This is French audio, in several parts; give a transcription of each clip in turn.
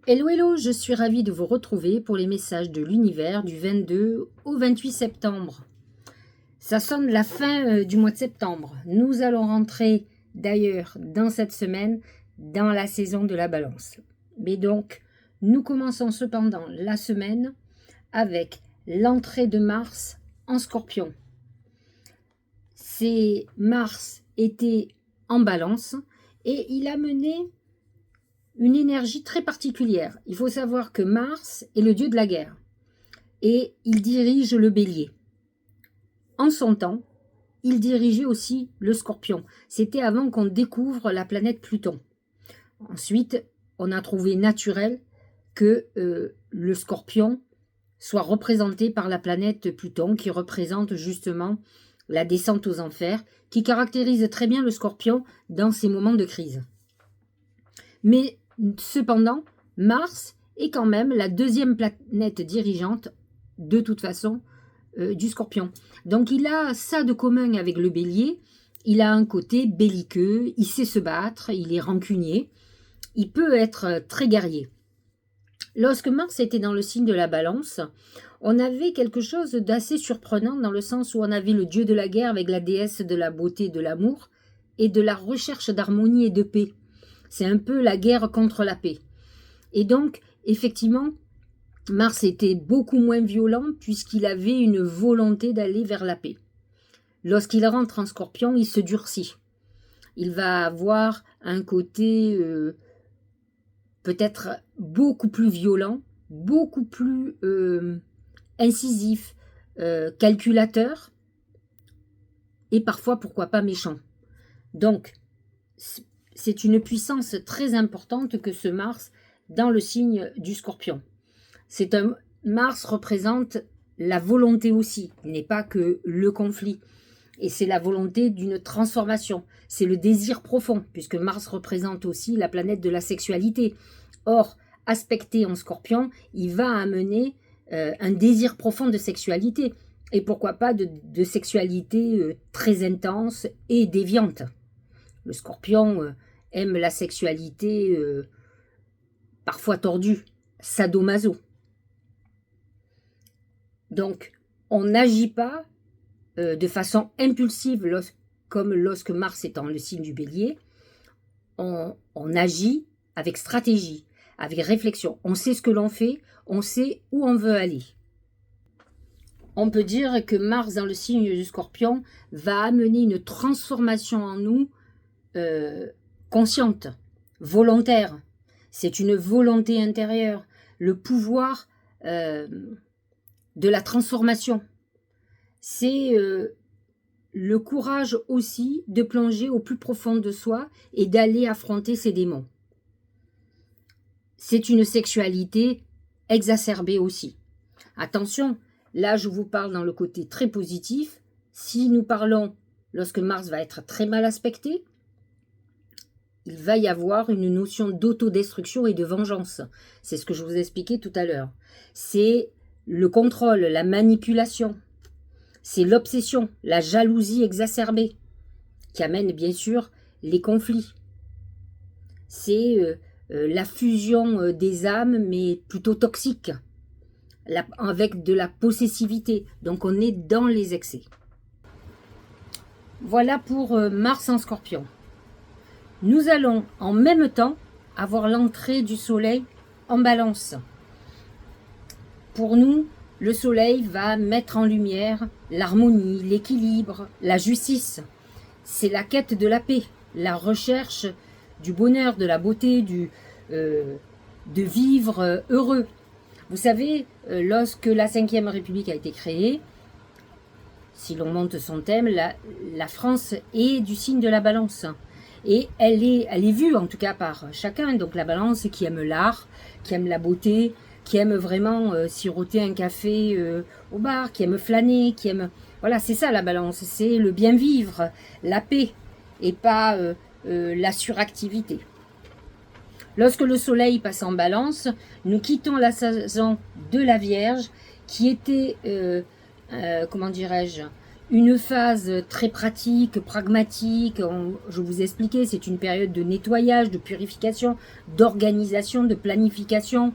Hello hello, je suis ravie de vous retrouver pour les messages de l'univers du 22 au 28 septembre. Ça sonne la fin du mois de septembre. Nous allons rentrer d'ailleurs dans cette semaine dans la saison de la balance. Mais donc, nous commençons cependant la semaine avec l'entrée de Mars en Scorpion. Mars était en balance et il a mené une énergie très particulière. Il faut savoir que Mars est le dieu de la guerre et il dirige le bélier. En son temps, il dirigeait aussi le scorpion. C'était avant qu'on découvre la planète Pluton. Ensuite, on a trouvé naturel que le scorpion soit représenté par la planète Pluton, qui représente justement la descente aux enfers, qui caractérise très bien le scorpion dans ces moments de crise. Mais cependant, Mars est quand même la deuxième planète dirigeante, de toute façon, du Scorpion. Donc il a ça de commun avec le Bélier. Il a un côté belliqueux, il sait se battre, il est rancunier, il peut être très guerrier. Lorsque Mars était dans le signe de la Balance, on avait quelque chose d'assez surprenant dans le sens où on avait le dieu de la guerre avec la déesse de la beauté, de l'amour et de la recherche d'harmonie et de paix. C'est un peu la guerre contre la paix. Et donc, effectivement, Mars était beaucoup moins violent puisqu'il avait une volonté d'aller vers la paix. Lorsqu'il rentre en Scorpion, il se durcit. Il va avoir un côté peut-être beaucoup plus violent, beaucoup plus incisif, calculateur et parfois, pourquoi pas, méchant. Donc, c'est une puissance très importante que ce Mars dans le signe du Scorpion. Mars représente la volonté aussi, il n'est pas que le conflit. Et c'est la volonté d'une transformation, c'est le désir profond, puisque Mars représente aussi la planète de la sexualité. Or, aspecté en Scorpion, il va amener un désir profond de sexualité, et pourquoi pas de sexualité très intense et déviante. Le Scorpion aime la sexualité parfois tordue, sadomaso. Donc, on n'agit pas de façon impulsive comme lorsque Mars est dans le signe du Bélier. On agit avec stratégie, avec réflexion. On sait ce que l'on fait, on sait où on veut aller. On peut dire que Mars dans le signe du Scorpion va amener une transformation en nous consciente, volontaire. C'est une volonté intérieure, le pouvoir de la transformation. C'est le courage aussi de plonger au plus profond de soi et d'aller affronter ses démons. C'est une sexualité exacerbée aussi. Attention, là je vous parle dans le côté très positif. Si nous parlons lorsque Mars va être très mal aspecté, il va y avoir une notion d'autodestruction et de vengeance. C'est ce que je vous expliquais tout à l'heure. C'est le contrôle, la manipulation. C'est l'obsession, la jalousie exacerbée qui amène bien sûr les conflits. C'est la fusion des âmes, mais plutôt toxique, avec de la possessivité. Donc on est dans les excès. Voilà pour Mars en Scorpion. Nous allons en même temps avoir l'entrée du Soleil en Balance. Pour nous, le Soleil va mettre en lumière l'harmonie, l'équilibre, la justice. C'est la quête de la paix, la recherche du bonheur, de la beauté, de vivre heureux. Vous savez, lorsque la 5e République a été créée, si l'on monte son thème, la France est du signe de la Balance. Et elle est vue en tout cas par chacun. Donc la Balance qui aime l'art, qui aime la beauté, qui aime vraiment siroter un café au bar, qui aime flâner, qui aime... Voilà, c'est ça la Balance, c'est le bien vivre, la paix, et pas la suractivité. Lorsque le Soleil passe en Balance, nous quittons la saison de la Vierge, qui était, comment dirais-je, Une phase très pratique, pragmatique, je vous ai expliqué, c'est une période de nettoyage, de purification, d'organisation, de planification,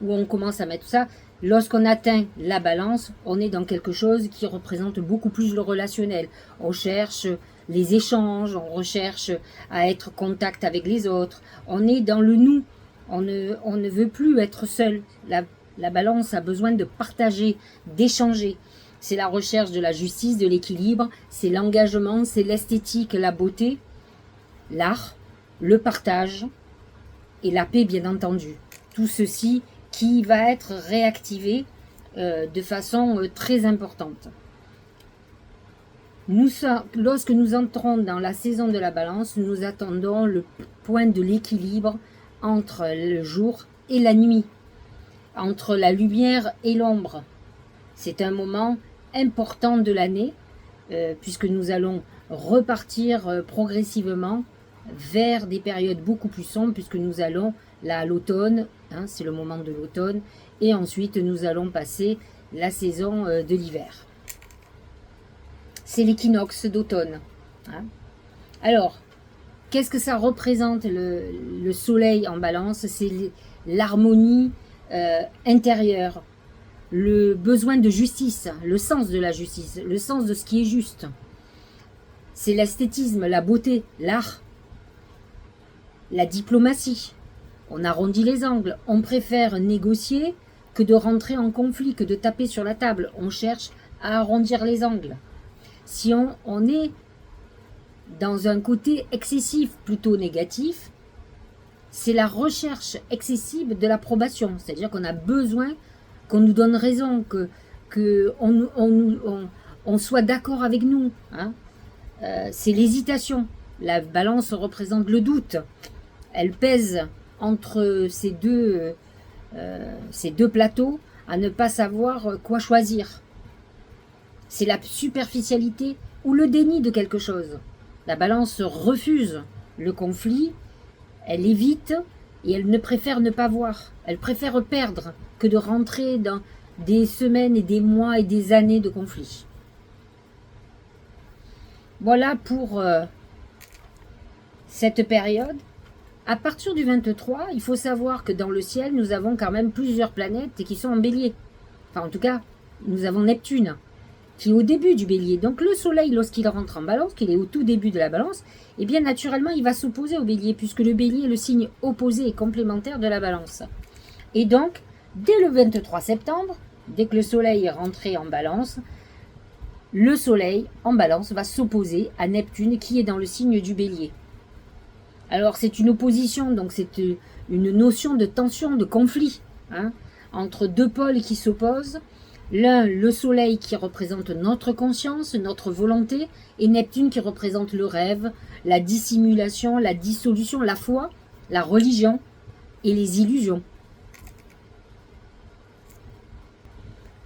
où on commence à mettre tout ça. Lorsqu'on atteint la balance, on est dans quelque chose qui représente beaucoup plus le relationnel. On cherche les échanges, on recherche à être en contact avec les autres. On est dans le nous, on ne veut plus être seul. La balance a besoin de partager, d'échanger. C'est la recherche de la justice, de l'équilibre, c'est l'engagement, c'est l'esthétique, la beauté, l'art, le partage et la paix, bien entendu. Tout ceci qui va être réactivé de façon très importante. Lorsque nous entrons dans la saison de la balance, nous attendons le point de l'équilibre entre le jour et la nuit, entre la lumière et l'ombre. C'est un moment important de l'année, puisque nous allons repartir progressivement vers des périodes beaucoup plus sombres, puisque nous allons là à l'automne, hein, c'est le moment de l'automne, et ensuite nous allons passer la saison de l'hiver. C'est l'équinoxe d'automne. Hein. Alors, qu'est-ce que ça représente le soleil en balance? C'est l'harmonie intérieure, le besoin de justice, le sens de la justice, le sens de ce qui est juste. C'est l'esthétisme, la beauté, l'art, la diplomatie. On arrondit les angles. On préfère négocier que de rentrer en conflit, que de taper sur la table. On cherche à arrondir les angles. Si on est dans un côté excessif, plutôt négatif, c'est la recherche excessive de l'approbation. C'est-à-dire qu'on a besoin qu'on nous donne raison, on soit d'accord avec nous. Hein. C'est l'hésitation. La balance représente le doute. Elle pèse entre ces deux plateaux à ne pas savoir quoi choisir. C'est la superficialité ou le déni de quelque chose. La balance refuse le conflit, elle évite et elle ne préfère ne pas voir. Elle préfère perdre que de rentrer dans des semaines et des mois et des années de conflit. Voilà pour cette période. À partir du 23, il faut savoir que dans le ciel, nous avons quand même plusieurs planètes qui sont en bélier. Enfin, en tout cas, nous avons Neptune, qui est au début du bélier. Donc le soleil, lorsqu'il rentre en balance, qu'il est au tout début de la balance, eh bien naturellement, il va s'opposer au bélier, puisque le bélier est le signe opposé et complémentaire de la balance. Et donc, dès le 23 septembre, dès que le soleil est rentré en balance, le soleil en balance va s'opposer à Neptune qui est dans le signe du bélier. Alors c'est une opposition, donc c'est une notion de tension, de conflit, hein, entre deux pôles qui s'opposent. L'un, le soleil qui représente notre conscience, notre volonté, et Neptune qui représente le rêve, la dissimulation, la dissolution, la foi, la religion et les illusions.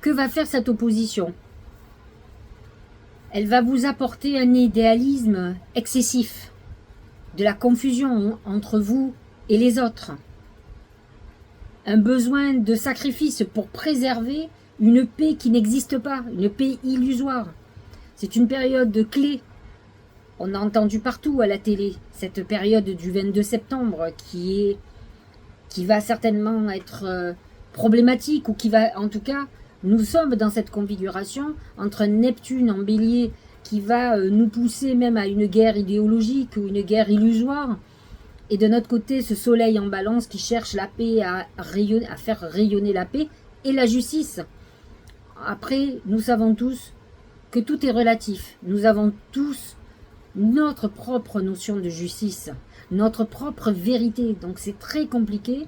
Que va faire cette opposition? Elle va vous apporter un idéalisme excessif, de la confusion entre vous et les autres, un besoin de sacrifice pour préserver une paix qui n'existe pas, une paix illusoire. C'est une période de clé. On a entendu partout à la télé cette période du 22 septembre qui va certainement être problématique, ou qui va, en tout cas, nous sommes dans cette configuration entre Neptune en bélier qui va nous pousser même à une guerre idéologique ou une guerre illusoire, et de notre côté ce soleil en balance qui cherche la paix, à faire rayonner la paix et la justice. Après, nous savons tous que tout est relatif. Nous avons tous notre propre notion de justice, notre propre vérité. Donc c'est très compliqué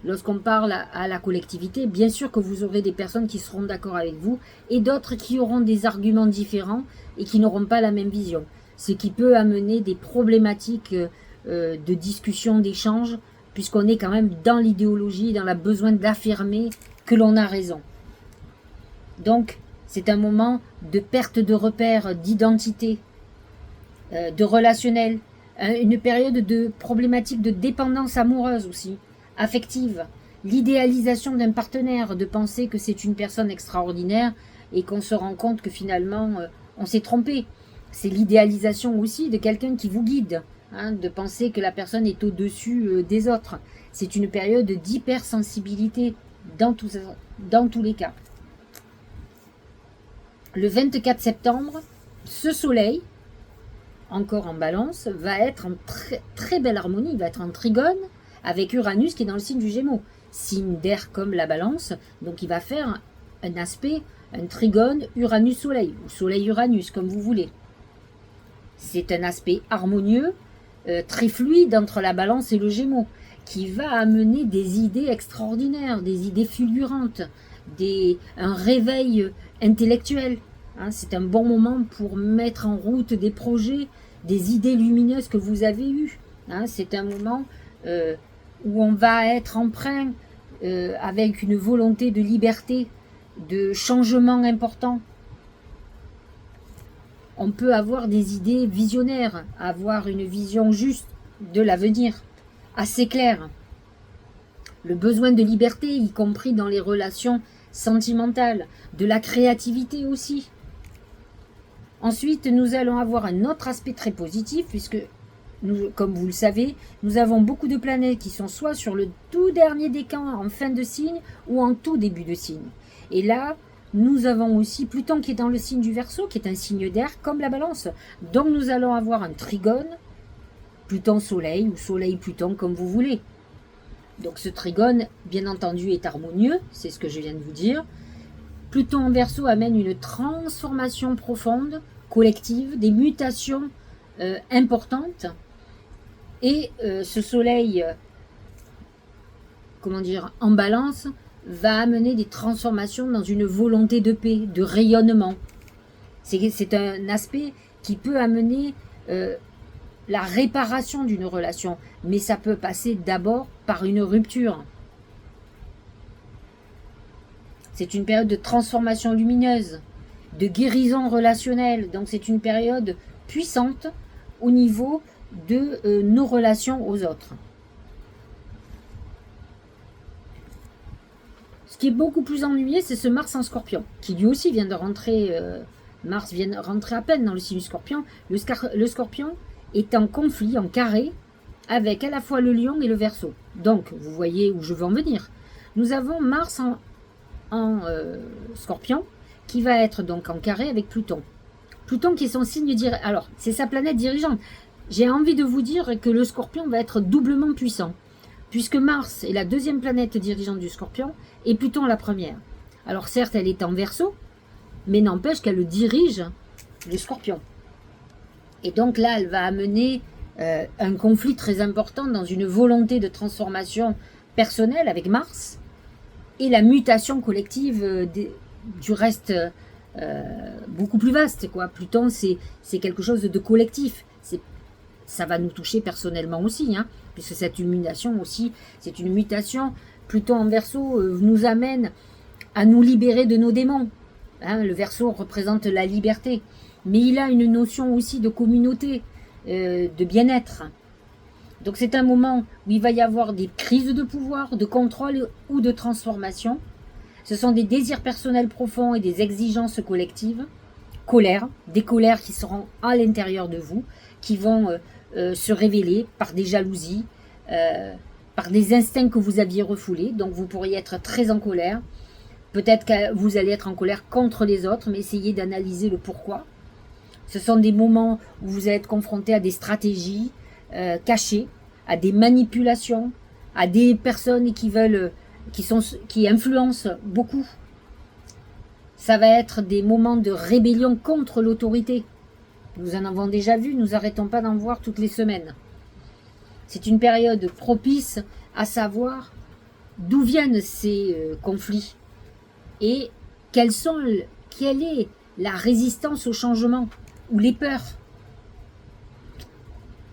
lorsqu'on parle à la collectivité. Bien sûr que vous aurez des personnes qui seront d'accord avec vous et d'autres qui auront des arguments différents et qui n'auront pas la même vision. Ce qui peut amener des problématiques de discussion, d'échange, puisqu'on est quand même dans l'idéologie, dans le besoin d'affirmer que l'on a raison. Donc, c'est un moment de perte de repères, d'identité, de relationnel, une période de problématique de dépendance amoureuse aussi, affective, l'idéalisation d'un partenaire, de penser que c'est une personne extraordinaire et qu'on se rend compte que finalement on s'est trompé. C'est l'idéalisation aussi de quelqu'un qui vous guide, hein, de penser que la personne est au-dessus des autres. C'est une période d'hypersensibilité dans tous les cas. Le 24 septembre, ce soleil, encore en balance, va être en très, très belle harmonie, il va être en trigone avec Uranus qui est dans le signe du Gémeaux, signe d'air comme la balance, donc il va faire un aspect, un trigone Uranus-Soleil, ou Soleil-Uranus, comme vous voulez. C'est un aspect harmonieux, très fluide entre la balance et le Gémeaux, qui va amener des idées extraordinaires, des idées fulgurantes, un réveil intellectuel. Hein, c'est un bon moment pour mettre en route des projets, des idées lumineuses que vous avez eues. Hein, c'est un moment où on va être empreint avec une volonté de liberté, de changement important. On peut avoir des idées visionnaires, avoir une vision juste de l'avenir, assez claire. Le besoin de liberté, y compris dans les relations sentimentales, de la créativité aussi. Ensuite, nous allons avoir un autre aspect très positif, puisque, comme vous le savez, nous avons beaucoup de planètes qui sont soit sur le tout dernier décan en fin de signe, ou en tout début de signe. Et là, nous avons aussi Pluton qui est dans le signe du Verseau, qui est un signe d'air, comme la Balance. Donc nous allons avoir un trigone, Pluton-Soleil, ou Soleil-Pluton, comme vous voulez. Donc ce trigone, bien entendu, est harmonieux, c'est ce que je viens de vous dire. Pluton en Verseau amène une transformation profonde, collective, des mutations importantes. Et ce Soleil, en Balance, va amener des transformations dans une volonté de paix, de rayonnement. C'est un aspect qui peut amener la réparation d'une relation, mais ça peut passer d'abord par une rupture. C'est une période de transformation lumineuse, de guérison relationnelle, donc c'est une période puissante au niveau de nos relations aux autres. Ce qui est beaucoup plus ennuyé, c'est ce Mars en Scorpion, qui lui aussi vient de rentrer, Mars vient de rentrer à peine dans le signe du Scorpion. Le Scorpion est en conflit, en carré, avec à la fois le Lion et le Verseau. Donc, vous voyez où je veux en venir. Nous avons Mars en Scorpion, qui va être donc en carré avec Pluton. Pluton qui est son signe dirigeant. Alors, c'est sa planète dirigeante. J'ai envie de vous dire que le Scorpion va être doublement puissant, puisque Mars est la deuxième planète dirigeante du Scorpion, et Pluton la première. Alors certes, elle est en Verseau, mais n'empêche qu'elle dirige le Scorpion. Et donc là, elle va amener un conflit très important dans une volonté de transformation personnelle avec Mars, et la mutation collective du reste beaucoup plus vaste, quoi. Pluton, c'est quelque chose de collectif. Ça va nous toucher personnellement aussi, hein, puisque cette illumination aussi, c'est une mutation. Pluton en Verseau nous amène à nous libérer de nos démons. Hein, le Verseau représente la liberté, mais il a une notion aussi de communauté, de bien-être. Donc c'est un moment où il va y avoir des crises de pouvoir, de contrôle ou de transformation. Ce sont des désirs personnels profonds et des exigences collectives. Des colères qui seront à l'intérieur de vous, qui vont se révéler par des jalousies, par des instincts que vous aviez refoulés. Donc vous pourriez être très en colère. Peut-être que vous allez être en colère contre les autres, mais essayez d'analyser le pourquoi. Ce sont des moments où vous allez être confronté à des stratégies cachées, à des manipulations, à des personnes qui influencent beaucoup. Ça va être des moments de rébellion contre l'autorité. Nous en avons déjà vu, nous n'arrêtons pas d'en voir toutes les semaines. C'est une période propice à savoir d'où viennent ces conflits et quelle est la résistance au changement ou les peurs.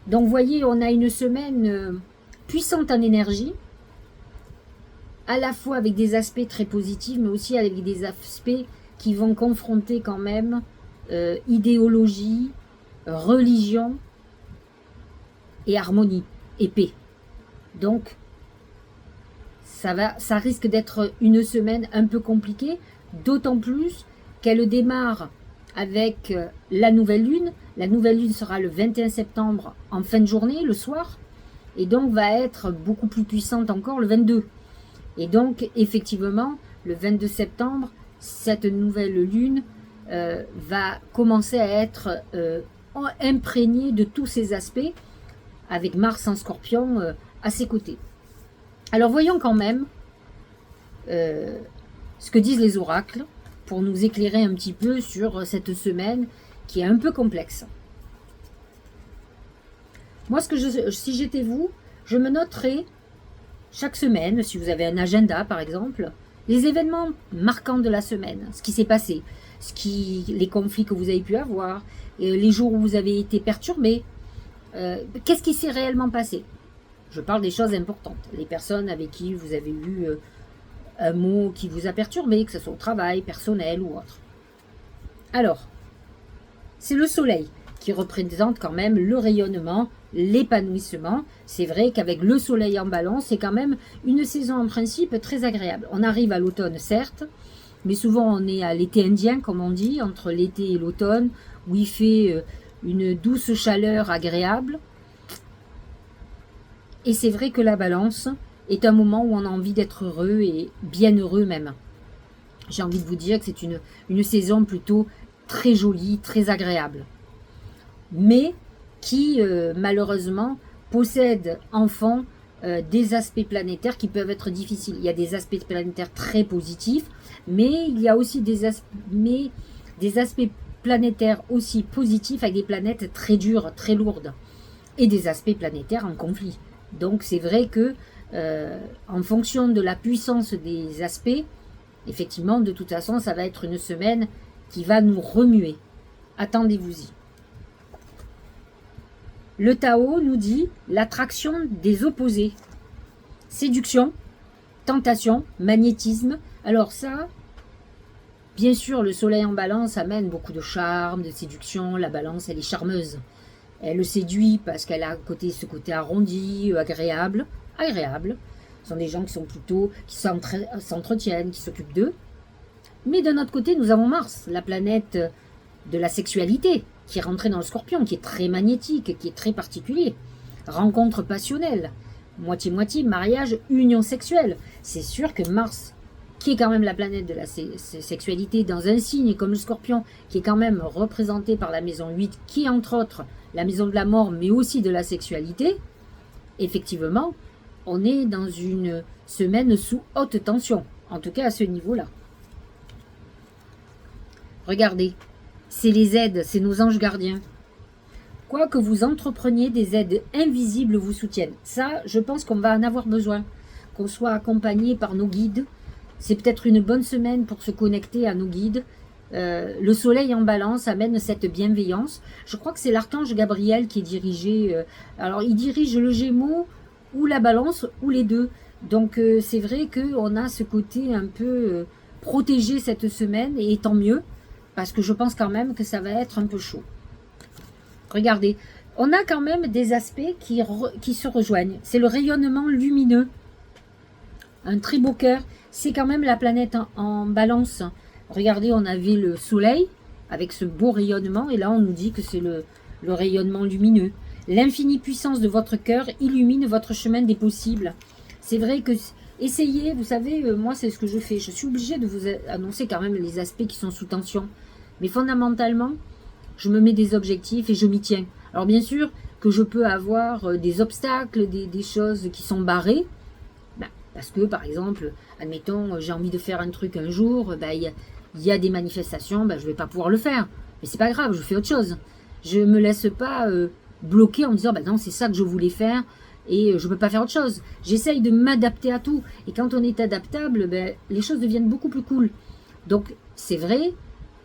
Donc vous voyez, on a une semaine puissante en énergie, à la fois avec des aspects très positifs, mais aussi avec des aspects qui vont confronter quand même idéologie, religion et harmonie et paix. Donc ça risque d'être une semaine un peu compliquée, d'autant plus qu'elle démarre avec la nouvelle lune. La nouvelle lune sera le 21 septembre en fin de journée, le soir, et donc va être beaucoup plus puissante encore le 22. Et donc, effectivement, le 22 septembre, cette nouvelle lune va commencer à être imprégnée de tous ces aspects, avec Mars en Scorpion à ses côtés. Alors, voyons quand même ce que disent les oracles, pour nous éclairer un petit peu sur cette semaine qui est un peu complexe. Moi, si j'étais vous, je me noterais chaque semaine, si vous avez un agenda par exemple, les événements marquants de la semaine, ce qui s'est passé, les conflits que vous avez pu avoir, les jours où vous avez été perturbé, qu'est-ce qui s'est réellement passé? Je parle des choses importantes, les personnes avec qui vous avez eu un mot qui vous a perturbé, que ce soit au travail, personnel ou autre. Alors, c'est le soleil qui représente quand même le rayonnement, l'épanouissement. C'est vrai qu'avec le soleil en balance, c'est quand même une saison en principe très agréable. On arrive à l'automne, certes, mais souvent on est à l'été indien, comme on dit, entre l'été et l'automne, où il fait une douce chaleur agréable. Et c'est vrai que la balance est un moment où on a envie d'être heureux et bien heureux même. J'ai envie de vous dire que c'est une saison plutôt très jolie, très agréable. Mais qui malheureusement possède en fond des aspects planétaires qui peuvent être difficiles. Il y a des aspects planétaires très positifs, mais il y a aussi des aspects planétaires aussi positifs avec des planètes très dures, très lourdes, et des aspects planétaires en conflit. Donc c'est vrai que en fonction de la puissance des aspects, effectivement, de toute façon, ça va être une semaine qui va nous remuer. Attendez-vous-y. Le Tao nous dit l'attraction des opposés. Séduction, tentation, magnétisme. Alors ça, bien sûr, le soleil en balance amène beaucoup de charme, de séduction. La balance, elle est charmeuse. Elle le séduit parce qu'elle a ce côté arrondi, agréable. Ce sont des gens qui sont plutôt, qui s'entretiennent, qui s'occupent d'eux. Mais d'un autre côté, nous avons Mars, la planète de la sexualité, qui est rentrée dans le Scorpion, qui est très magnétique, qui est très particulier. Rencontre passionnelle, moitié-moitié, mariage, union sexuelle. C'est sûr que Mars, qui est quand même la planète de la sexualité, dans un signe comme le Scorpion, qui est quand même représenté par la maison 8, qui est entre autres la maison de la mort, mais aussi de la sexualité, effectivement, on est dans une semaine sous haute tension, en tout cas à ce niveau-là. Regardez, c'est les aides, c'est nos anges gardiens. Quoi que vous entrepreniez, des aides invisibles vous soutiennent. Ça, je pense qu'on va en avoir besoin, qu'on soit accompagné par nos guides. C'est peut-être une bonne semaine pour se connecter à nos guides. Le soleil en balance amène cette bienveillance. Je crois que c'est l'archange Gabriel qui est dirigé. Alors, il dirige le Gémeaux ou la balance ou les deux. Donc, c'est vrai qu'on a ce côté un peu protégé cette semaine, et tant mieux, parce que je pense quand même que ça va être un peu chaud. Regardez, on a quand même des aspects qui se rejoignent. C'est le rayonnement lumineux. Un très beau cœur, c'est quand même la planète en balance. Regardez, on avait le soleil avec ce beau rayonnement, et là on nous dit que c'est le rayonnement lumineux. L'infinie puissance de votre cœur illumine votre chemin des possibles. C'est vrai que essayez, vous savez, moi c'est ce que je fais. Je suis obligée de vous annoncer quand même les aspects qui sont sous tension. Mais fondamentalement, je me mets des objectifs et je m'y tiens. Alors bien sûr que je peux avoir des obstacles, des choses qui sont barrées. Parce que par exemple, admettons, j'ai envie de faire un truc un jour, il y a des manifestations, je ne vais pas pouvoir le faire. Mais c'est pas grave, je fais autre chose. Je ne me laisse pas bloquer en me disant non, c'est ça que je voulais faire et je ne peux pas faire autre chose. J'essaye de m'adapter à tout. Et quand on est adaptable, les choses deviennent beaucoup plus cool. Donc c'est vrai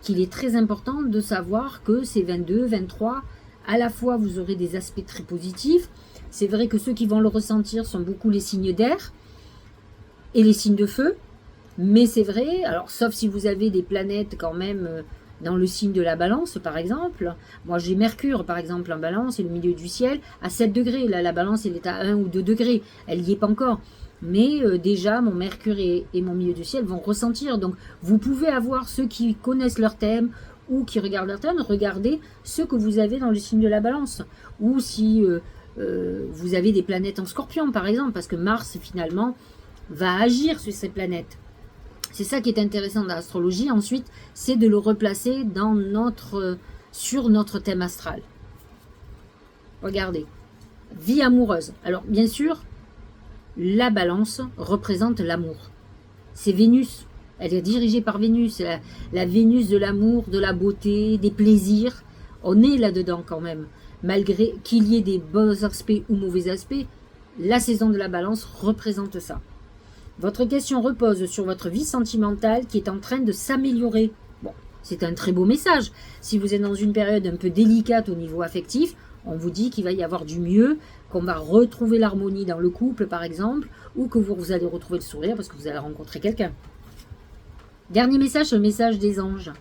qu'il est très important de savoir que ces 22, 23, à la fois vous aurez des aspects très positifs. C'est vrai que ceux qui vont le ressentir sont beaucoup les signes d'air et les signes de feu. Mais c'est vrai, alors sauf si vous avez des planètes quand même dans le signe de la balance par exemple. Moi j'ai Mercure par exemple en balance et le milieu du ciel à 7 degrés. Là la balance elle est à 1 ou 2 degrés, elle n'y est pas encore. Mais déjà mon Mercure et mon milieu du ciel vont ressentir. Donc vous pouvez avoir ceux qui connaissent leur thème ou qui regardent la Terre, regardez ce que vous avez dans le signe de la Balance. Ou si vous avez des planètes en Scorpion, par exemple, parce que Mars, finalement, va agir sur ces planètes. C'est ça qui est intéressant dans l'astrologie. Ensuite, c'est de le replacer sur notre thème astral. Regardez. Vie amoureuse. Alors, bien sûr, la Balance représente l'amour. C'est Vénus. Elle est dirigée par Vénus. C'est la Vénus de l'amour, de la beauté, des plaisirs. On est là-dedans quand même. Malgré qu'il y ait des bons aspects ou mauvais aspects, la saison de la Balance représente ça. Votre question repose sur votre vie sentimentale qui est en train de s'améliorer. Bon, c'est un très beau message. Si vous êtes dans une période un peu délicate au niveau affectif, on vous dit qu'il va y avoir du mieux, qu'on va retrouver l'harmonie dans le couple, par exemple, ou que vous allez retrouver le sourire parce que vous allez rencontrer quelqu'un. Dernier message, le message des anges.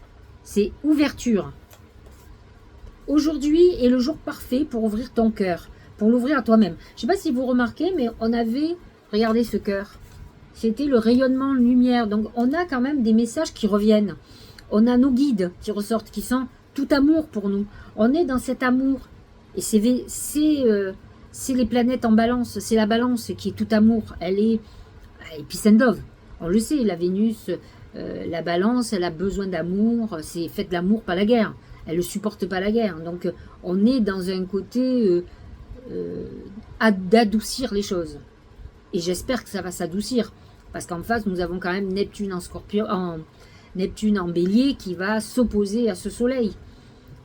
C'est ouverture. Aujourd'hui est le jour parfait pour ouvrir ton cœur, pour l'ouvrir à toi-même. Je ne sais pas si vous remarquez, mais on avait, regardez ce cœur. C'était le rayonnement lumière. Donc, on a quand même des messages qui reviennent. On a nos guides qui ressortent, qui sont tout amour pour nous. On est dans cet amour. Et c'est les planètes en balance. C'est la balance qui est tout amour. Elle est peace and love. On le sait, la Vénus, la balance, elle a besoin d'amour. C'est faites l'amour, pas la guerre. Elle ne supporte pas la guerre. Donc, on est dans un côté d'adoucir les choses. Et j'espère que ça va s'adoucir. Parce qu'en face, nous avons quand même Neptune en Scorpion, Neptune en Bélier qui va s'opposer à ce Soleil.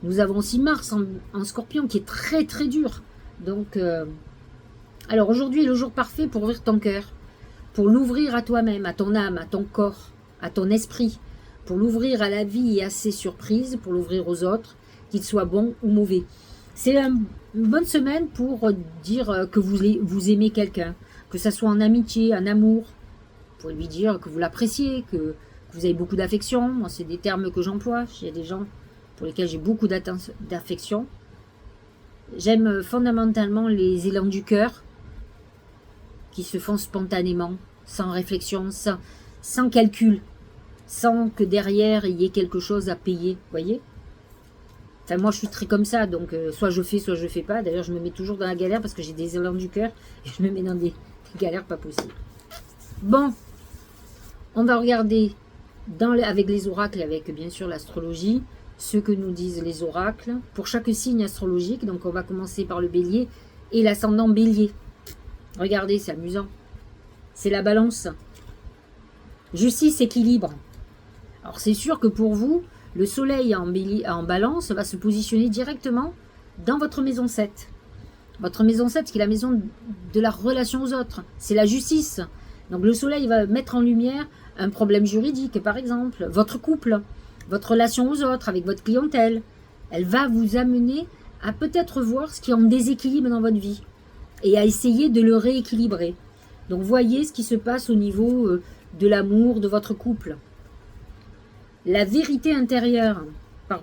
Nous avons aussi Mars en Scorpion qui est très très dur. Donc, alors aujourd'hui est le jour parfait pour ouvrir ton cœur, pour l'ouvrir à toi-même, à ton âme, à ton corps, à ton esprit, pour l'ouvrir à la vie et à ses surprises, pour l'ouvrir aux autres, qu'ils soient bons ou mauvais. C'est une bonne semaine pour dire que vous aimez quelqu'un, que ça soit en amitié, en amour. Vous pouvez lui dire que vous l'appréciez, que vous avez beaucoup d'affection. Moi, c'est des termes que j'emploie. Il y a des gens pour lesquels j'ai beaucoup d'affection. J'aime fondamentalement les élans du cœur qui se font spontanément, sans réflexion, sans calcul, sans que derrière il y ait quelque chose à payer. Vous voyez ? Enfin, moi, je suis très comme ça, donc soit je fais pas. D'ailleurs, je me mets toujours dans la galère parce que j'ai des élans du cœur et je me mets dans des galères pas possibles. Bon, on va regarder avec les oracles et avec bien sûr l'astrologie, ce que nous disent les oracles pour chaque signe astrologique. Donc, on va commencer par le bélier et l'ascendant bélier. Regardez, c'est amusant. C'est la balance. Justice, équilibre. Alors, c'est sûr que pour vous, le soleil en balance va se positionner directement dans votre maison 7. Votre maison 7, qui est la maison de la relation aux autres. C'est la justice. Donc le soleil va mettre en lumière un problème juridique, par exemple. Votre couple, votre relation aux autres, avec votre clientèle. Elle va vous amener à peut-être voir ce qui est en déséquilibre dans votre vie. Et à essayer de le rééquilibrer. Donc voyez ce qui se passe au niveau de l'amour, de votre couple. La vérité intérieure,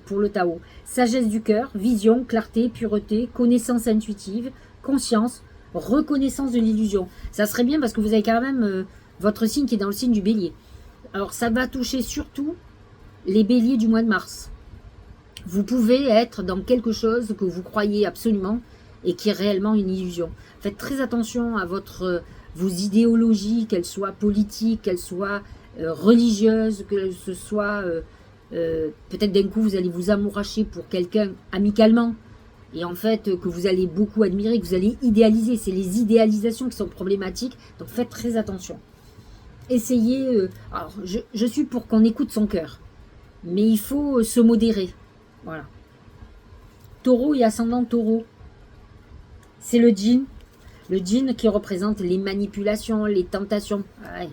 pour le Tao. Sagesse du cœur, vision, clarté, pureté, connaissance intuitive, conscience, reconnaissance de l'illusion. Ça serait bien parce que vous avez quand même votre signe qui est dans le signe du bélier. Alors ça va toucher surtout les béliers du mois de mars. Vous pouvez être dans quelque chose que vous croyez absolument et qui est réellement une illusion. Faites très attention à vos idéologies, qu'elles soient politiques, qu'elles soient religieuses, que ce soit peut-être d'un coup vous allez vous amouracher pour quelqu'un amicalement et en fait que vous allez beaucoup admirer, que vous allez idéaliser. C'est les idéalisations qui sont problématiques, donc faites très attention. Essayez, alors je suis pour qu'on écoute son cœur, mais il faut se modérer. Voilà. Taureau et ascendant taureau, c'est le djinn qui représente les manipulations, les tentations. Ouais.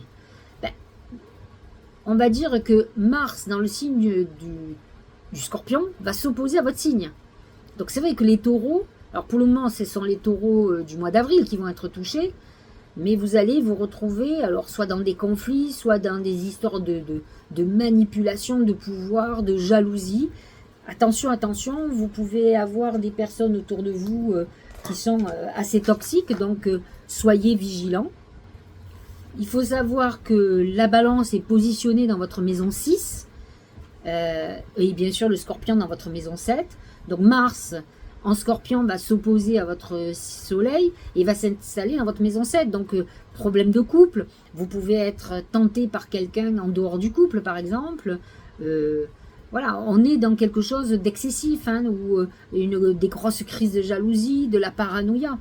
On va dire que Mars, dans le signe du Scorpion, va s'opposer à votre signe. Donc c'est vrai que les taureaux, alors pour le moment ce sont les taureaux du mois d'avril qui vont être touchés, mais vous allez vous retrouver alors soit dans des conflits, soit dans des histoires de manipulation, de pouvoir, de jalousie. Attention, attention, vous pouvez avoir des personnes autour de vous qui sont assez toxiques, donc soyez vigilants. Il faut savoir que la balance est positionnée dans votre maison 6. Et bien sûr, le scorpion dans votre maison 7. Donc Mars en scorpion va s'opposer à votre soleil et va s'installer dans votre maison 7. Donc problème de couple, vous pouvez être tenté par quelqu'un en dehors du couple par exemple. Voilà, on est dans quelque chose d'excessif, hein, ou des grosses crises de jalousie, de la paranoïa.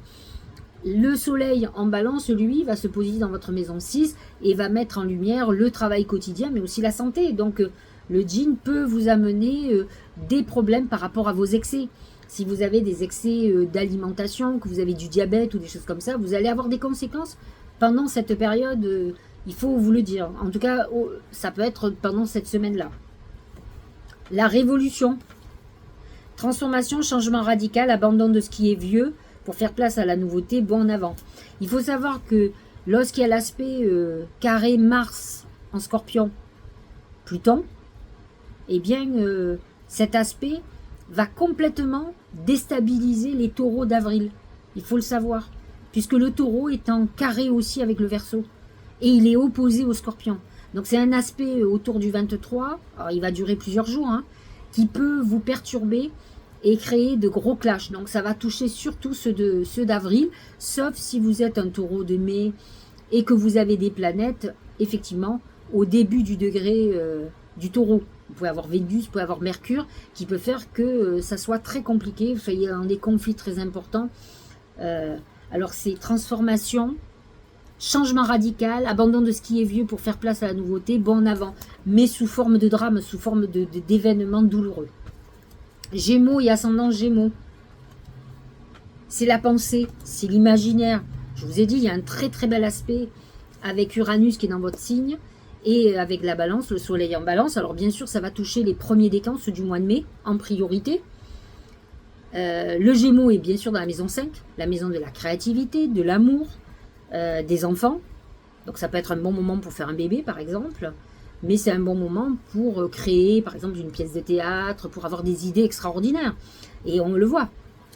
Le soleil en balance, lui, va se positionner dans votre maison 6 et va mettre en lumière le travail quotidien, mais aussi la santé. Donc, le djinn peut vous amener des problèmes par rapport à vos excès. Si vous avez des excès d'alimentation, que vous avez du diabète ou des choses comme ça, vous allez avoir des conséquences pendant cette période. Il faut vous le dire. En tout cas, ça peut être pendant cette semaine-là. La révolution. Transformation, changement radical, abandon de ce qui est vieux, pour faire place à la nouveauté, bon en avant. Il faut savoir que lorsqu'il y a l'aspect carré Mars en scorpion, Pluton, eh bien cet aspect va complètement déstabiliser les taureaux d'avril. Il faut le savoir, puisque le taureau est en carré aussi avec le Verseau, et il est opposé au scorpion. Donc c'est un aspect autour du 23, alors il va durer plusieurs jours, hein, qui peut vous perturber et créer de gros clashs. Donc ça va toucher surtout ceux d'avril, sauf si vous êtes un taureau de mai et que vous avez des planètes, effectivement, au début du degré du taureau. Vous pouvez avoir Vénus, vous pouvez avoir Mercure, qui peut faire que ça soit très compliqué, vous soyez dans des conflits très importants. Alors c'est transformation, changement radical, abandon de ce qui est vieux pour faire place à la nouveauté, bon en avant, mais sous forme de drame, sous forme d'événements douloureux. Gémeaux et ascendant Gémeaux, c'est la pensée, c'est l'imaginaire. Je vous ai dit, il y a un très très bel aspect avec Uranus qui est dans votre signe et avec la balance, le soleil en balance. Alors bien sûr, ça va toucher les premiers décans, ceux du mois de mai, en priorité. Le Gémeaux est bien sûr dans la maison 5, la maison de la créativité, de l'amour, des enfants. Donc ça peut être un bon moment pour faire un bébé par exemple. Mais c'est un bon moment pour créer, par exemple, une pièce de théâtre, pour avoir des idées extraordinaires. Et on le voit.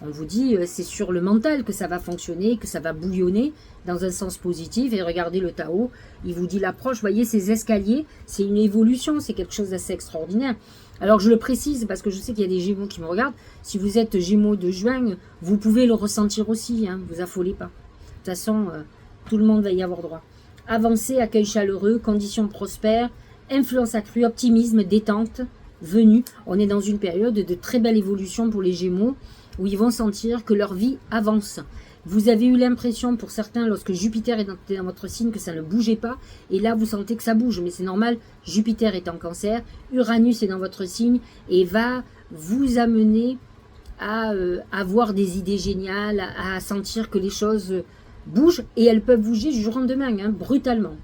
On vous dit, c'est sur le mental que ça va fonctionner, que ça va bouillonner dans un sens positif. Et regardez le Tao, il vous dit l'approche. Vous voyez, ces escaliers, c'est une évolution, c'est quelque chose d'assez extraordinaire. Alors, je le précise parce que je sais qu'il y a des Gémeaux qui me regardent. Si vous êtes Gémeaux de juin, vous pouvez le ressentir aussi. Hein, vous affolez pas. De toute façon, tout le monde va y avoir droit. Avancée, accueil chaleureux, conditions prospères, influence accrue, optimisme, détente, venue. On est dans une période de très belle évolution pour les Gémeaux où ils vont sentir que leur vie avance. Vous avez eu l'impression pour certains lorsque Jupiter est dans votre signe que ça ne bougeait pas et là vous sentez que ça bouge, mais c'est normal, Jupiter est en Cancer, Uranus est dans votre signe et va vous amener à avoir des idées géniales, à sentir que les choses bougent et elles peuvent bouger du jour au lendemain, hein, brutalement.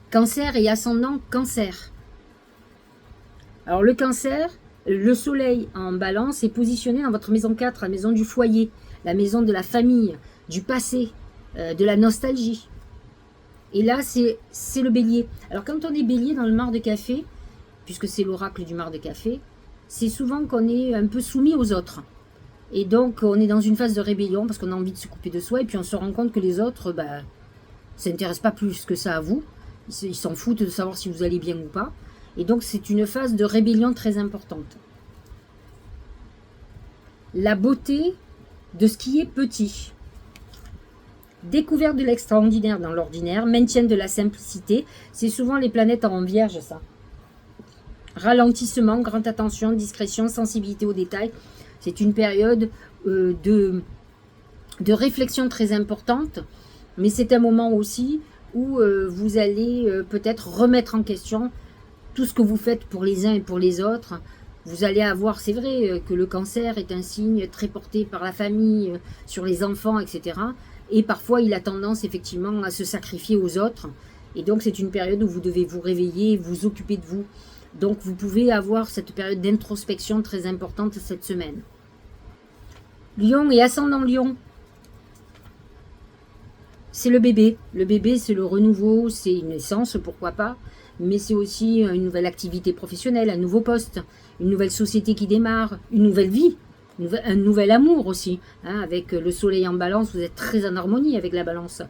Cancer et ascendant Cancer. Alors le Cancer, le soleil en balance est positionné dans votre maison 4, la maison du foyer, la maison de la famille, du passé, de la nostalgie. Et là, c'est le bélier. Alors quand on est bélier dans le mar de café, puisque c'est l'oracle du mar de café, c'est souvent qu'on est un peu soumis aux autres. Et donc on est dans une phase de rébellion parce qu'on a envie de se couper de soi et puis on se rend compte que les autres, ne s'intéressent pas plus que ça à vous. Ils s'en foutent de savoir si vous allez bien ou pas. Et donc, c'est une phase de rébellion très importante. La beauté de ce qui est petit. Découverte de l'extraordinaire dans l'ordinaire. Maintien de la simplicité. C'est souvent les planètes en vierge, ça. Ralentissement, grande attention, discrétion, sensibilité aux détails. C'est une période de réflexion très importante. Mais c'est un moment aussi où vous allez peut-être remettre en question tout ce que vous faites pour les uns et pour les autres. Vous allez avoir, c'est vrai que le Cancer est un signe très porté par la famille, sur les enfants, etc. Et parfois, il a tendance effectivement à se sacrifier aux autres. Et donc, c'est une période où vous devez vous réveiller, vous occuper de vous. Donc, vous pouvez avoir cette période d'introspection très importante cette semaine. Lion et ascendant Lion. C'est le bébé. Le bébé, c'est le renouveau, c'est une naissance, pourquoi pas. Mais c'est aussi une nouvelle activité professionnelle, un nouveau poste, une nouvelle société qui démarre, une nouvelle vie, un nouvel amour aussi. Hein, avec le soleil en balance, vous êtes très en harmonie avec la balance.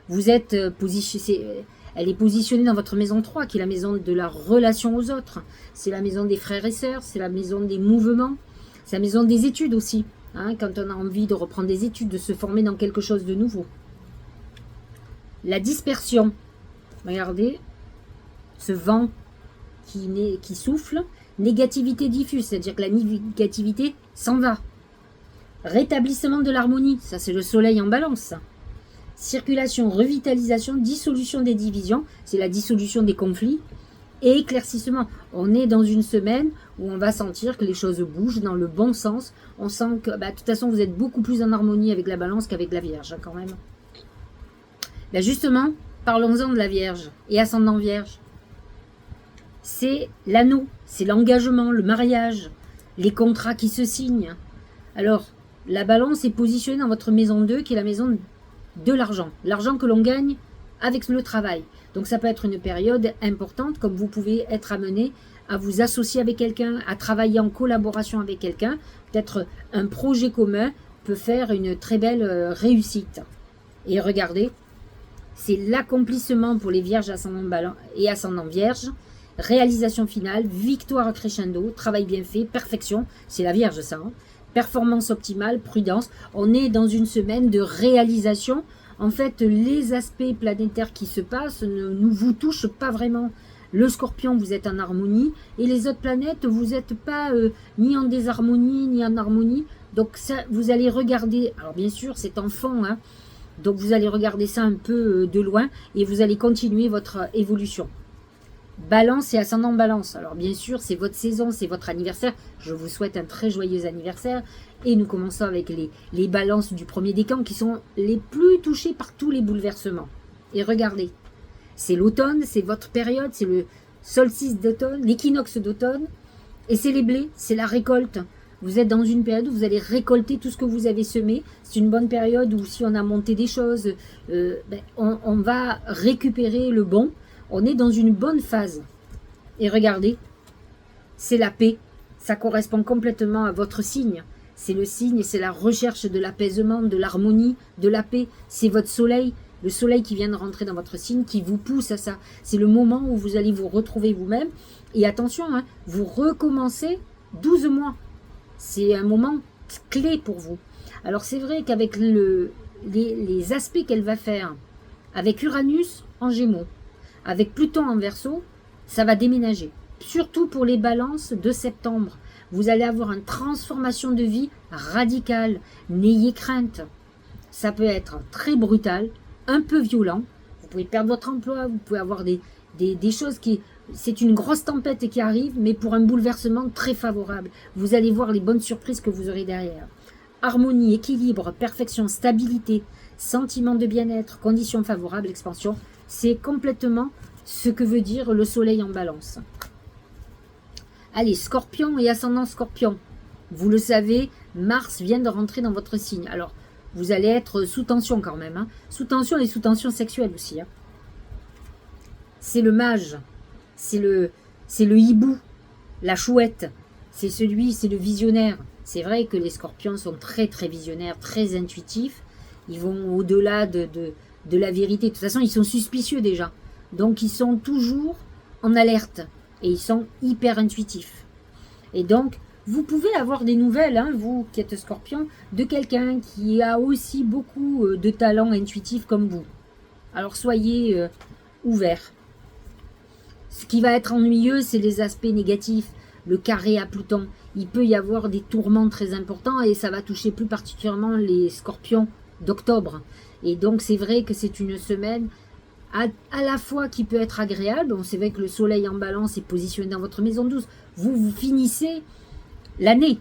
Vous êtes positionné. Elle est positionnée dans votre maison 3, qui est la maison de la relation aux autres. C'est la maison des frères et sœurs, c'est la maison des mouvements, c'est la maison des études aussi. Hein, quand on a envie de reprendre des études, de se former dans quelque chose de nouveau. La dispersion. Regardez, ce vent qui souffle. Négativité diffuse, c'est-à-dire que la négativité s'en va. Rétablissement de l'harmonie, ça c'est le soleil en balance. Circulation, revitalisation, dissolution des divisions, c'est la dissolution des conflits. Et éclaircissement, on est dans une semaine où on va sentir que les choses bougent dans le bon sens. On sent que, de toute façon, vous êtes beaucoup plus en harmonie avec la balance qu'avec la Vierge, quand même. Justement, parlons-en de la Vierge et ascendant Vierge. C'est l'anneau, c'est l'engagement, le mariage, les contrats qui se signent. Alors, la balance est positionnée dans votre maison 2, qui est la maison de l'argent. L'argent que l'on gagne avec le travail. Donc ça peut être une période importante, comme vous pouvez être amené à vous associer avec quelqu'un, à travailler en collaboration avec quelqu'un. Peut-être un projet commun peut faire une très belle réussite. Et regardez, c'est l'accomplissement pour les vierges et ascendant vierge. Réalisation finale, victoire crescendo, travail bien fait, perfection, c'est la Vierge ça, hein. Performance optimale, prudence, on est dans une semaine de réalisation. En fait, les aspects planétaires qui se passent ne vous touchent pas vraiment. Le Scorpion, vous êtes en harmonie, et les autres planètes, vous n'êtes pas ni en désharmonie, ni en harmonie. Donc ça, vous allez regarder, alors bien sûr c'est en fond, hein, donc vous allez regarder ça un peu de loin, et vous allez continuer votre évolution. Balance et ascendant balance. Alors bien sûr, c'est votre saison, c'est votre anniversaire. Je vous souhaite un très joyeux anniversaire. Et nous commençons avec les balances du premier décan qui sont les plus touchées par tous les bouleversements. Et regardez, c'est l'automne, c'est votre période, c'est le solstice d'automne, l'équinoxe d'automne. Et c'est les blés, c'est la récolte. Vous êtes dans une période où vous allez récolter tout ce que vous avez semé. C'est une bonne période où si on a monté des choses, on va récupérer le bon. On est dans une bonne phase. Et regardez, c'est la paix. Ça correspond complètement à votre signe. C'est le signe et c'est la recherche de l'apaisement, de l'harmonie, de la paix. C'est votre soleil, le soleil qui vient de rentrer dans votre signe, qui vous pousse à ça. C'est le moment où vous allez vous retrouver vous-même. Et attention, hein, vous recommencez 12 mois. C'est un moment clé pour vous. Alors c'est vrai qu'avec les aspects qu'elle va faire, avec Uranus en Gémeaux, avec Pluton en Verseau, ça va déménager. Surtout pour les balances de septembre. Vous allez avoir une transformation de vie radicale. N'ayez crainte. Ça peut être très brutal, un peu violent. Vous pouvez perdre votre emploi, vous pouvez avoir des choses qui... C'est une grosse tempête qui arrive, mais pour un bouleversement très favorable. Vous allez voir les bonnes surprises que vous aurez derrière. Harmonie, équilibre, perfection, stabilité, sentiment de bien-être, conditions favorables, expansion. C'est complètement ce que veut dire le soleil en balance. Allez, Scorpion et ascendant Scorpion. Vous le savez, Mars vient de rentrer dans votre signe. Alors, vous allez être sous tension quand même. Hein. Sous tension et sous tension sexuelle aussi. Hein. C'est le mage. C'est le hibou. La chouette. C'est le visionnaire. C'est vrai que les Scorpions sont très très visionnaires, très intuitifs. Ils vont au-delà de la vérité. De toute façon, ils sont suspicieux déjà. Donc, ils sont toujours en alerte. Et ils sont hyper intuitifs. Et donc, vous pouvez avoir des nouvelles, hein, vous qui êtes Scorpion, de quelqu'un qui a aussi beaucoup de talents intuitifs comme vous. Alors, soyez ouverts. Ce qui va être ennuyeux, c'est les aspects négatifs. Le carré à Pluton. Il peut y avoir des tourments très importants et ça va toucher plus particulièrement les Scorpions d'octobre. Et donc, c'est vrai que c'est une semaine à la fois qui peut être agréable. Bon, c'est vrai que le soleil en balance est positionné dans votre maison 12. Vous finissez l'année.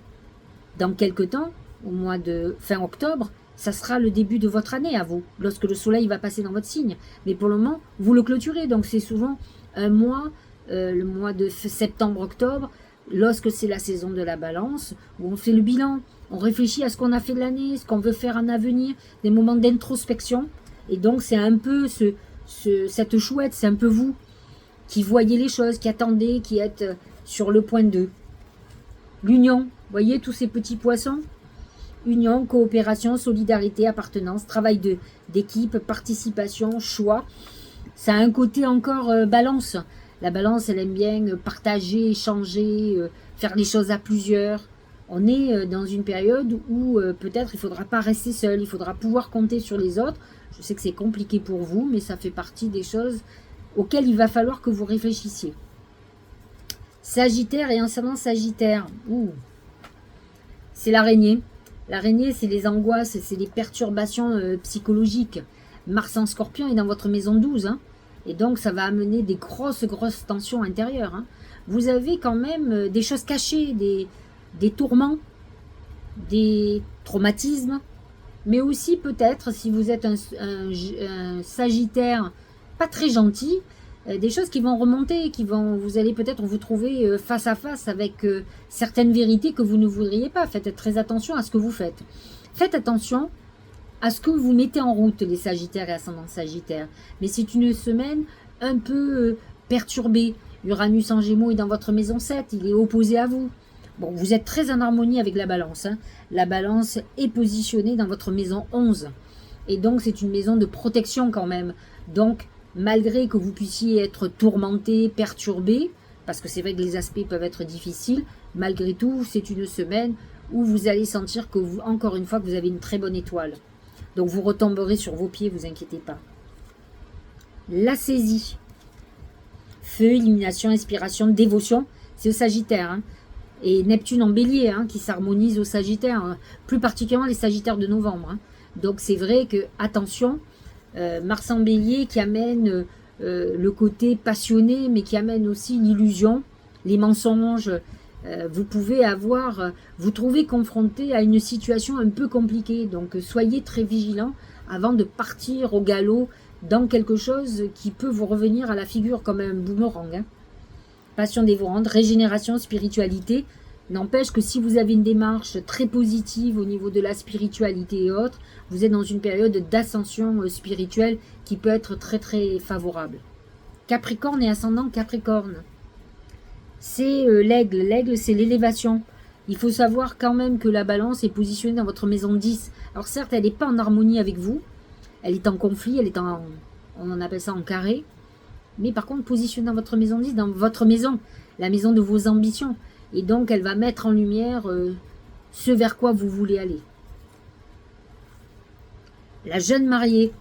Dans quelques temps, au mois de fin octobre, ça sera le début de votre année à vous, lorsque le soleil va passer dans votre signe. Mais pour le moment, vous le clôturez. Donc, c'est souvent un mois, le mois de septembre-octobre, lorsque c'est la saison de la balance, où on fait le bilan, on réfléchit à ce qu'on a fait de l'année, ce qu'on veut faire en avenir, des moments d'introspection. Et donc, c'est un peu cette chouette, c'est un peu vous qui voyez les choses, qui attendez, qui êtes sur le point de l'union. Voyez tous ces petits poissons? Union, coopération, solidarité, appartenance, travail d'équipe, participation, choix. Ça a un côté encore balance. La balance, elle aime bien partager, échanger, faire les choses à plusieurs. On est dans une période où peut-être il ne faudra pas rester seul, il faudra pouvoir compter sur les autres. Je sais que c'est compliqué pour vous, mais ça fait partie des choses auxquelles il va falloir que vous réfléchissiez. Sagittaire et ascendant Sagittaire. C'est l'araignée. L'araignée, c'est les angoisses, c'est les perturbations psychologiques. Mars en Scorpion est dans votre maison 12. Hein, et donc, ça va amener des grosses tensions intérieures. Hein. Vous avez quand même des choses cachées, des tourments, des traumatismes. Mais aussi, peut-être, si vous êtes un Sagittaire pas très gentil, des choses qui vont remonter, vous allez peut-être vous trouver face à face avec certaines vérités que vous ne voudriez pas. Faites très attention à ce que vous faites. Faites attention à ce que vous mettez en route, les Sagittaires et ascendants Sagittaires. Mais c'est une semaine un peu perturbée. Uranus en Gémeaux est dans votre maison 7, il est opposé à vous. Bon, vous êtes très en harmonie avec la Balance. Hein. La Balance est positionnée dans votre maison 11. Et donc, c'est une maison de protection quand même. Donc, malgré que vous puissiez être tourmenté, perturbé, parce que c'est vrai que les aspects peuvent être difficiles, malgré tout, c'est une semaine où vous allez sentir que vous, encore une fois, que vous avez une très bonne étoile. Donc, vous retomberez sur vos pieds, vous inquiétez pas. La saisie. Feu, illumination, inspiration, dévotion, c'est au Sagittaire. Hein. Et Neptune en Bélier, hein, qui s'harmonise au Sagittaire, hein, plus particulièrement les Sagittaires de novembre. Hein. Donc c'est vrai que, attention, Mars en Bélier qui amène le côté passionné, mais qui amène aussi l'illusion, les mensonges. Vous pouvez vous trouver confronté à une situation un peu compliquée. Donc soyez très vigilants avant de partir au galop dans quelque chose qui peut vous revenir à la figure comme un boomerang. Hein. Passion dévorante, régénération, spiritualité. N'empêche que si vous avez une démarche très positive au niveau de la spiritualité et autres, vous êtes dans une période d'ascension spirituelle qui peut être très très favorable. Capricorne et ascendant Capricorne. C'est l'aigle. L'aigle, c'est l'élévation. Il faut savoir quand même que la Balance est positionnée dans votre maison 10. Alors certes, elle n'est pas en harmonie avec vous. Elle est en conflit, on appelle ça en carré. Mais par contre, positionnée dans votre maison 10, dans votre maison, la maison de vos ambitions. Et donc, elle va mettre en lumière ce vers quoi vous voulez aller. La jeune mariée.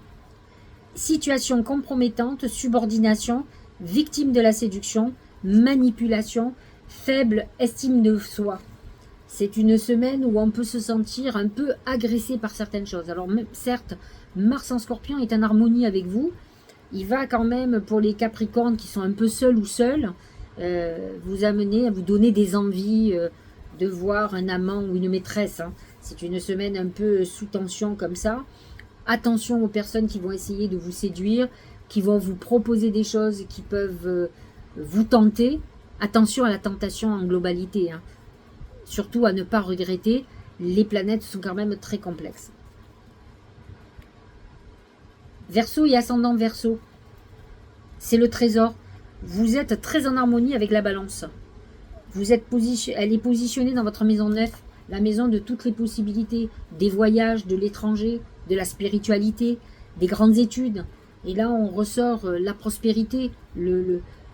Situation compromettante, subordination, victime de la séduction, manipulation, faible estime de soi. C'est une semaine où on peut se sentir un peu agressé par certaines choses. Alors, certes, Mars en Scorpion est en harmonie avec vous. Il va quand même, pour les Capricornes qui sont un peu seuls ou seuls, vous amener à vous donner des envies de voir un amant ou une maîtresse. Hein. C'est une semaine un peu sous tension comme ça. Attention aux personnes qui vont essayer de vous séduire, qui vont vous proposer des choses qui peuvent vous tenter. Attention à la tentation en globalité. Hein. Surtout à ne pas regretter. Les planètes sont quand même très complexes. Verseau et ascendant Verseau, c'est le trésor. Vous êtes très en harmonie avec la Balance. Elle est positionnée dans votre maison 9, la maison de toutes les possibilités, des voyages, de l'étranger, de la spiritualité, des grandes études. Et là, on ressort la prospérité.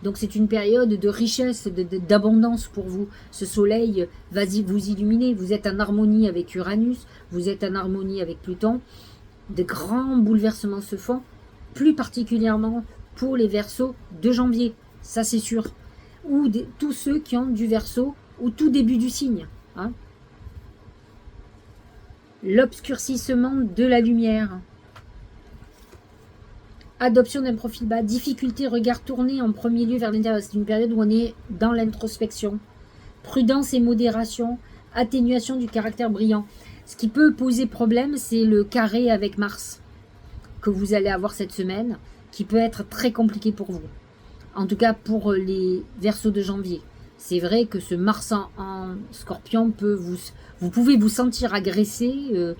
Donc c'est une période de richesse, d'abondance pour vous. Ce soleil va vous illuminer. Vous êtes en harmonie avec Uranus, vous êtes en harmonie avec Pluton. De grands bouleversements se font, plus particulièrement pour les Verseaux de janvier, ça c'est sûr. Ou tous ceux qui ont du Verseau au tout début du signe. Hein. L'obscurcissement de la lumière. Adoption d'un profil bas, difficulté, regard tourné en premier lieu vers l'intérieur. C'est une période où on est dans l'introspection. Prudence et modération, atténuation du caractère brillant. Ce qui peut poser problème, c'est le carré avec Mars que vous allez avoir cette semaine, qui peut être très compliqué pour vous. En tout cas, pour les Verseaux de janvier. C'est vrai que ce Mars en Scorpion vous pouvez vous sentir agressé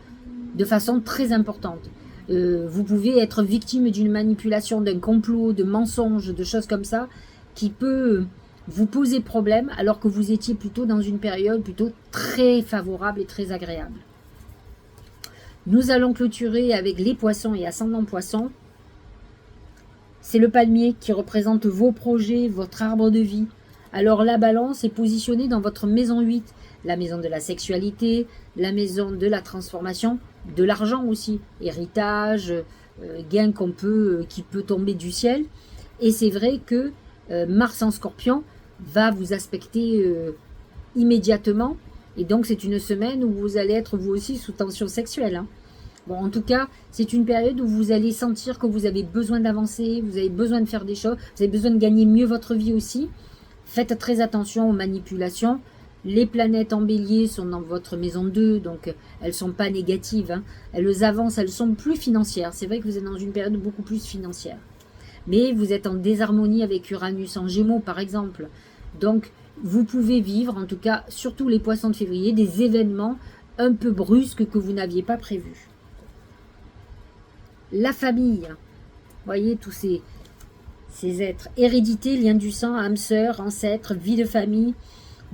de façon très importante. Vous pouvez être victime d'une manipulation, d'un complot, de mensonges, de choses comme ça, qui peut vous poser problème, alors que vous étiez plutôt dans une période plutôt très favorable et très agréable. Nous allons clôturer avec les poissons et ascendants poissons. c'est le palmier qui représente vos projets, votre arbre de vie. Alors la balance est positionnée dans votre maison 8, la maison de la sexualité, la maison de la transformation, de l'argent aussi, héritage, gain qui peut tomber du ciel. Et c'est vrai que Mars en Scorpion va vous aspecter immédiatement. Et donc c'est une semaine où vous allez être vous aussi sous tension sexuelle. Hein. Bon, en tout cas, c'est une période où vous allez sentir que vous avez besoin d'avancer, vous avez besoin de faire des choses, vous avez besoin de gagner mieux votre vie aussi. Faites très attention aux manipulations. Les planètes en bélier sont dans votre maison 2, donc elles ne sont pas négatives. Hein. Elles avancent, elles sont plus financières. C'est vrai que vous êtes dans une période beaucoup plus financière. Mais vous êtes en désharmonie avec Uranus en Gémeaux, par exemple. Donc, vous pouvez vivre, en tout cas, surtout les poissons de février, des événements un peu brusques que vous n'aviez pas prévus. La famille, voyez tous ces êtres, hérédité, lien du sang, âme sœur, ancêtre, vie de famille.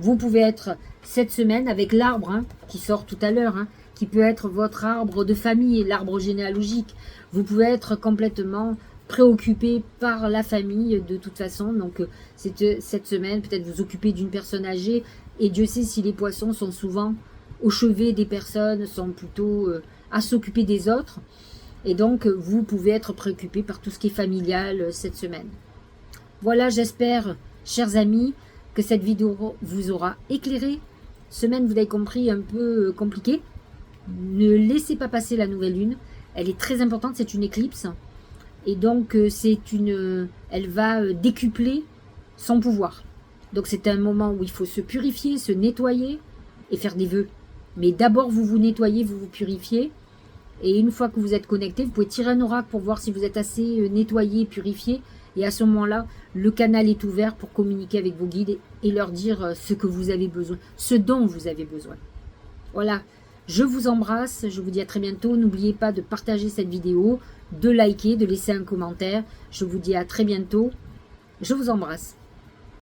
Vous pouvez être cette semaine avec l'arbre hein, qui sort tout à l'heure, hein, qui peut être votre arbre de famille, l'arbre généalogique. Vous pouvez être complètement préoccupé par la famille de toute façon. Donc cette semaine, peut-être vous occuper d'une personne âgée. Et Dieu sait si les poissons sont souvent au chevet des personnes, sont plutôt à s'occuper des autres. Et donc, vous pouvez être préoccupé par tout ce qui est familial cette semaine. Voilà, j'espère, chers amis, que cette vidéo vous aura éclairé. Semaine, vous avez compris, un peu compliquée. Ne laissez pas passer la nouvelle lune. Elle est très importante, c'est une éclipse. Et donc, elle va décupler son pouvoir. Donc, c'est un moment où il faut se purifier, se nettoyer et faire des vœux. Mais d'abord, vous vous nettoyez, vous vous purifiez. Et une fois que vous êtes connecté, vous pouvez tirer un oracle pour voir si vous êtes assez nettoyé, purifié. Et à ce moment-là, le canal est ouvert pour communiquer avec vos guides et leur dire ce que vous avez besoin, ce dont vous avez besoin. Voilà, je vous embrasse, je vous dis à très bientôt. N'oubliez pas de partager cette vidéo, de liker, de laisser un commentaire. Je vous dis à très bientôt. Je vous embrasse.